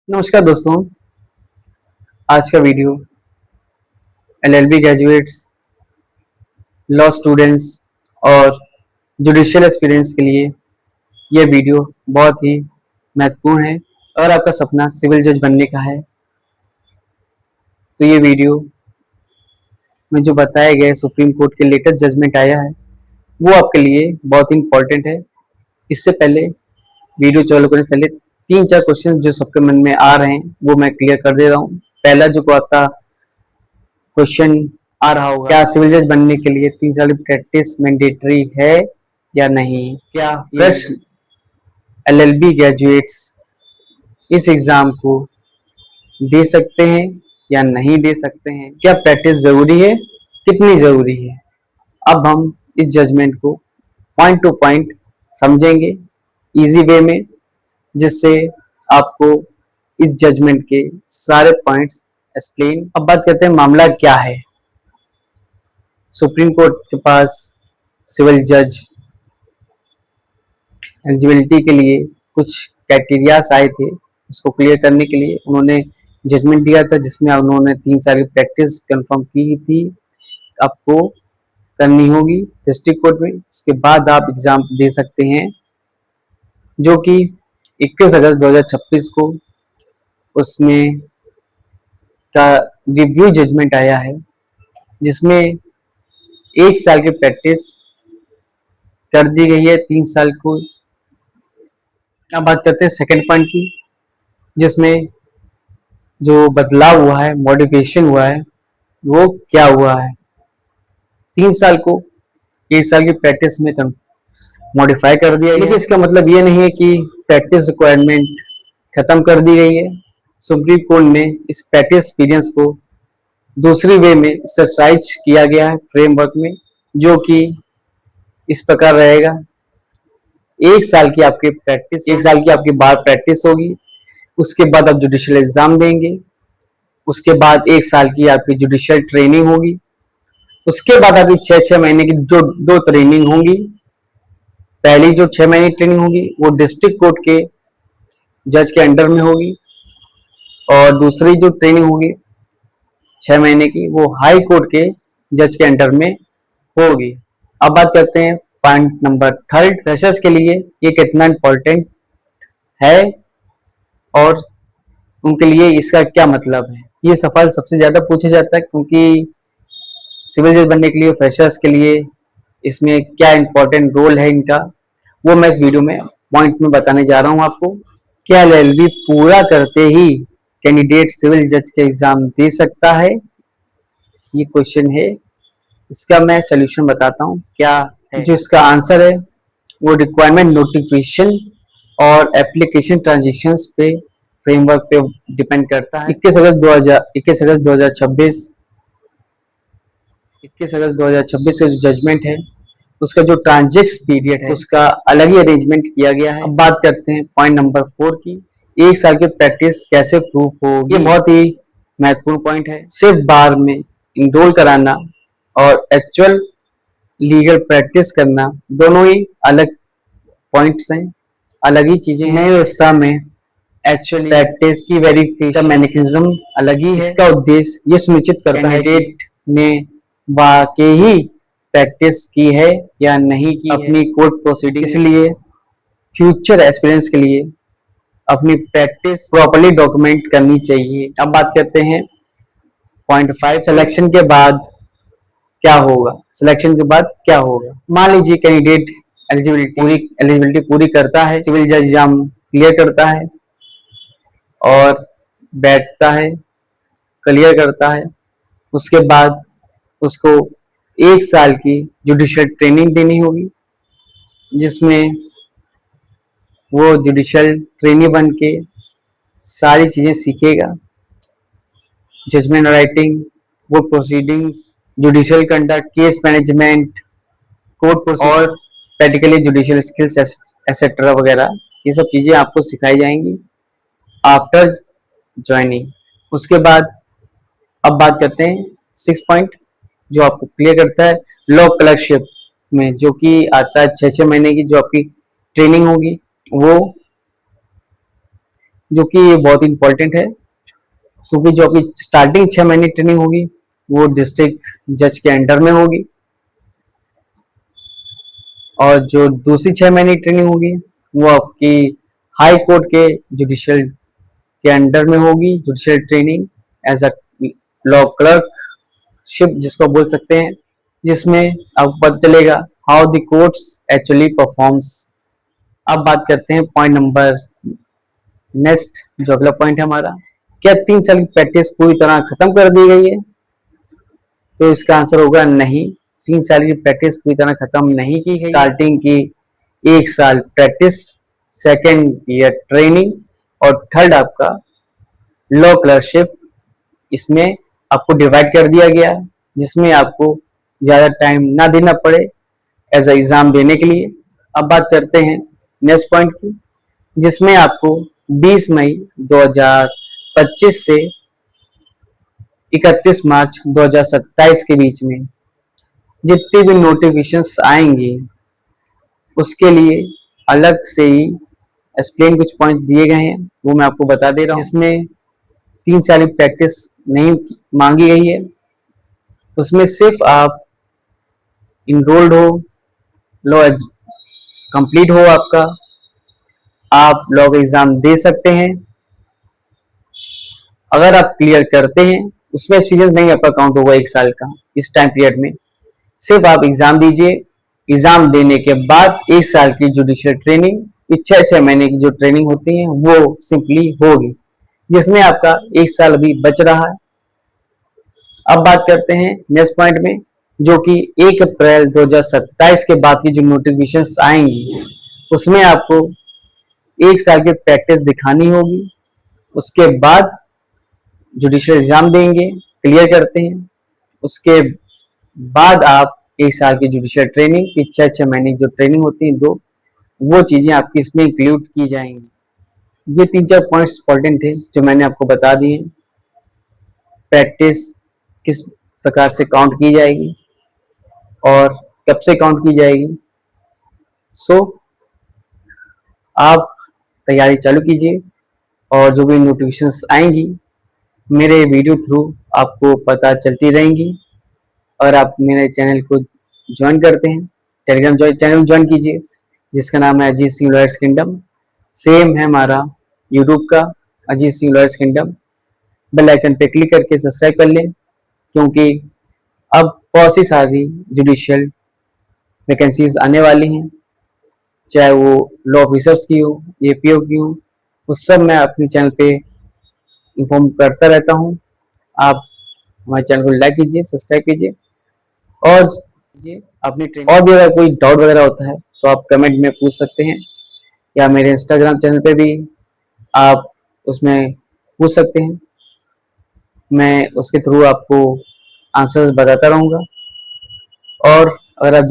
नमस्कार दोस्तों। आज का video LLB graduates, law students और जुडिशियल एक्सपीरियंस के लिए यह वीडियो बहुत ही महत्वपूर्ण है। अगर आपका सपना सिविल जज बनने का है तो ये वीडियो में जो बताया गया है, सुप्रीम कोर्ट के लेटेस्ट जजमेंट आया है, वो आपके लिए बहुत ही इम्पोर्टेंट है। इससे पहले वीडियो चालू करने से पहले 3-4 क्वेश्चन जो सबके मन में आ रहे हैं वो मैं क्लियर कर दे रहा हूँ। पहला जो आपका क्वेश्चन आ रहा होगा, क्या सिविल जज बनने के लिए 3 साल की प्रैक्टिस मैंडेटरी है या नहीं? क्या फ्रेश एलएलबी ग्रेजुएट्स इस एग्जाम को दे सकते हैं या नहीं दे सकते हैं? क्या प्रैक्टिस जरूरी है, कितनी जरूरी है? अब हम इस जजमेंट को पॉइंट टू पॉइंट समझेंगे इजी वे में, जिससे आपको इस जजमेंट के सारे पॉइंट्स एक्सप्लेन। अब बात करते हैं मामला क्या है। सुप्रीम कोर्ट के पास सिविल जज एलिजिबिलिटी के लिए कुछ क्राइटेरियाज आए थे, उसको क्लियर करने के लिए उन्होंने जजमेंट दिया था, जिसमें उन्होंने 3 साल की प्रैक्टिस कंफर्म की थी आपको करनी होगी डिस्ट्रिक्ट कोर्ट में। उसके बाद आप एग्जाम दे सकते हैं, जो कि 21 अगस्त 2026 को उसमें का रिव्यू जजमेंट आया है, जिसमें 1 साल की प्रैक्टिस कर दी गई है 3 साल को। अब बात करते हैं सेकंड पॉइंट की, जिसमें जो बदलाव हुआ है, मॉडिफिकेशन हुआ है, वो क्या हुआ है। 3 साल को 1 साल की प्रैक्टिस में मॉडिफाई कर दिया है। लेकिन इसका मतलब ये नहीं है कि प्रैक्टिस रिक्वायरमेंट खत्म कर दी गई है। सुप्रीम कोर्ट ने इस प्रैक्टिस एक्सपीरियंस को दूसरी वे में स्ट्रक्चराइज किया गया है फ्रेमवर्क में, जो कि इस प्रकार रहेगा। 1 साल की आपकी प्रैक्टिस, 1 साल की आपकी बार प्रैक्टिस होगी, उसके बाद आप जुडिशियल एग्जाम देंगे, उसके बाद 1 साल की आपकी जुडिशियल ट्रेनिंग होगी, उसके बाद आपकी 6-6 महीने की जो 2 ट्रेनिंग होंगी। पहली जो 6 महीने की ट्रेनिंग होगी वो डिस्ट्रिक्ट कोर्ट के जज के अंडर में होगी, और दूसरी जो ट्रेनिंग होगी 6 महीने की वो हाई कोर्ट के जज के अंडर में होगी। अब बात करते हैं पॉइंट नंबर 3, फ्रेशर्स के लिए ये कितना इम्पोर्टेंट है और उनके लिए इसका क्या मतलब है। ये सवाल सबसे ज्यादा पूछा जाता है, क्योंकि सिविल जज बनने के लिए फ्रेशर्स के लिए इसमें क्या इम्पोर्टेंट रोल है इनका, वो मैं इस वीडियो में पॉइंट में बताने जा रहा हूँ आपको। क्या एलएलबी पूरा करते ही कैंडिडेट सिविल जज के एग्जाम दे सकता है? ये क्वेश्चन है, इसका मैं सोल्यूशन बताता हूँ क्या है। जो इसका आंसर है वो रिक्वायरमेंट नोटिफिकेशन और एप्लीकेशन ट्रांजिशंस पे, फ्रेमवर्क पे डिपेंड करता है। 21 अगस्त 2026 से जो जजमेंट है उसका जो ट्रांजेक्ट पीरियड है उसका अलग ही अरेंजमेंट किया गया है। अब बात करते हैं पॉइंट नंबर 4 की, 1 साल की प्रैक्टिस कैसे प्रूफ होगी। ये बहुत ही महत्वपूर्ण पॉइंट है। सिर्फ बार में इनरोल कराना और एक्चुअल लीगल प्रैक्टिस करना दोनों ही अलग पॉइंट्स हैं, अलग ही चीजें। नई व्यवस्था में एक्चुअल प्रैक्टिस की वेरिफिकेशन मैकेनिज्म अलग ही है। इसका उद्देश्य ये सुनिश्चित करता है कैंडिडेट ने वाकई प्रैक्टिस की है या नहीं की अपनी कोर्ट प्रोसीडिंग। इसलिए फ्यूचर एक्सपीरियंस के लिए अपनी प्रैक्टिस प्रॉपर्ली डॉक्यूमेंट करनी चाहिए। अब बात करते हैं पॉइंट 5, सिलेक्शन के बाद क्या होगा। सिलेक्शन के बाद क्या होगा, मान लीजिए कैंडिडेट एलिजिबिलिटी पूरी करता है, सिविल जज एग्जाम क्लियर करता है और बैठता है, क्लियर करता है। उसके बाद उसको 1 साल की जुडिशियल ट्रेनिंग देनी होगी, जिसमें वो जुडिशियल ट्रेनी बन के सारी चीजें सीखेगा। Judgement writing, court proceedings, judicial conduct, case management, court और प्रैक्टिकली जुडिशियल स्किल्स एक्सेट्रा वगैरह, ये सब चीजें आपको सिखाई जाएंगी आफ्टर ज्वाइनिंग। उसके बाद अब बात करते हैं 6 पॉइंट, जो आपको क्लियर करता है लॉ क्लर्कशिप में, जो कि आता है 6-6 महीने की जो आपकी ट्रेनिंग होगी, वो जो कि ये बहुत इंपॉर्टेंट है, क्योंकि जो आपकी स्टार्टिंग 6 महीने ट्रेनिंग होगी वो डिस्ट्रिक्ट जज के अंडर में होगी, और जो दूसरी 6 महीने की ट्रेनिंग होगी वो आपकी हाई कोर्ट के जुडिशियल के अंडर में होगी, judicial training as a law clerkship जिसको बोल सकते हैं, जिसमें आपको पता चलेगा how the courts actually performs. अब बात करते हैं पॉइंट नंबर नेक्स्ट, जो अगला पॉइंट है हमारा, क्या 3 साल की प्रैक्टिस पूरी तरह खत्म कर दी गई है? तो इसका आंसर होगा नहीं, 3 साल की प्रैक्टिस पूरी तरह खत्म नहीं की गई। स्टार्टिंग की 1 साल प्रैक्टिस, सेकेंड ईयर ट्रेनिंग और थर्ड आपका लॉ क्लर्कशिप, इसमें आपको डिवाइड कर दिया गया, जिसमें आपको ज्यादा टाइम ना देना पड़े एज अ एग्जाम देने के लिए। अब बात करते हैं नेक्स्ट पॉइंट की, जिसमें आपको 20 मई 2025 से 31 मार्च 2027 के बीच में जितनी भी नोटिफिकेशंस आएंगे उसके लिए अलग से ही एक्सप्लेन कुछ पॉइंट दिए गए हैं, वो मैं आपको बता दे रहा हूँ। जिसमें 3 साल की प्रैक्टिस नहीं मांगी गई है, उसमें सिर्फ आप इनरोल्ड हो, लॉ कंप्लीट हो आपका, आप लॉ का एग्जाम दे सकते हैं। अगर आप क्लियर करते हैं, उसमें एक्सपीरियंस नहीं आपका काउंट होगा 1 साल का इस टाइम पीरियड में, सिर्फ आप एग्जाम दीजिए। एग्जाम देने के बाद 1 साल की जुडिशियल ट्रेनिंग, 6 महीने की जो ट्रेनिंग होती है वो सिंपली होगी, जिसमें आपका 1 साल अभी बच रहा है। अब बात करते हैं नेक्स्ट पॉइंट में, जो कि 1 अप्रैल 2027 के बाद की जो नोटिफिकेशंस आएंगी उसमें आपको 1 साल की प्रैक्टिस दिखानी होगी, उसके बाद जुडिशियल एग्जाम देंगे, क्लियर करते हैं, उसके बाद आप 1 साल की जुडिशियल ट्रेनिंग की 6 महीने की जो ट्रेनिंग होती है दो, वो चीजें आपकी इसमें इंक्लूड की जाएंगी। ये 3-4 पॉइंट्स इंपॉर्टेंट थे जो मैंने आपको बता दिए। प्रैक्टिस किस प्रकार से काउंट की जाएगी और कब से काउंट की जाएगी, सो आप तैयारी चालू कीजिए, और जो भी नोटिफिकेशंस आएंगी मेरे वीडियो थ्रू आपको पता चलती रहेंगी। और आप मेरे चैनल को ज्वाइन करते हैं, टेलीग्राम चैनल ज्वाइन कीजिए जिसका नाम है Ajit Singh lawyers kingdom. Same है हमारा यूट्यूब का, Ajit Singh lawyers kingdom. Bell icon पे क्लिक करके सब्सक्राइब कर लें, क्योंकि अब बहुत सी सारी जुडिशियल वैकेंसीज आने वाली हैं, चाहे वो लॉ ऑफिसर्स की हो, एपीओ की हो, उस सब मैं अपने चैनल पे इंफॉर्म करता रहता हूँ। आप हमारे चैनल को लाइक कीजिए, सब्सक्राइब कीजिए, और अपनी ट्रेनिंग। और भी अगर कोई डाउट वगैरह होता है तो आप कमेंट में पूछ सकते हैं, या मेरे इंस्टाग्राम चैनल पे भी आप उसमें पूछ सकते हैं, मैं उसके थ्रू आपको आंसर्स बताता रहूँगा। और अगर आप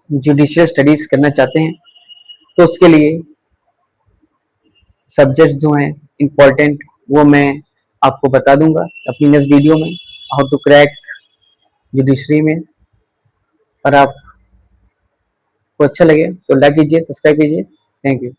जुडिशियल स्टडीज करना चाहते हैं तो उसके लिए सब्जेक्ट जो हैं इम्पोर्टेंट, वो मैं आपको बता दूंगा अपनी नेक्स्ट वीडियो में, हाउ टू क्रैक जुडिशरी में। और आपको अच्छा लगे तो लाइक कीजिए, सब्सक्राइब कीजिए। Thank you.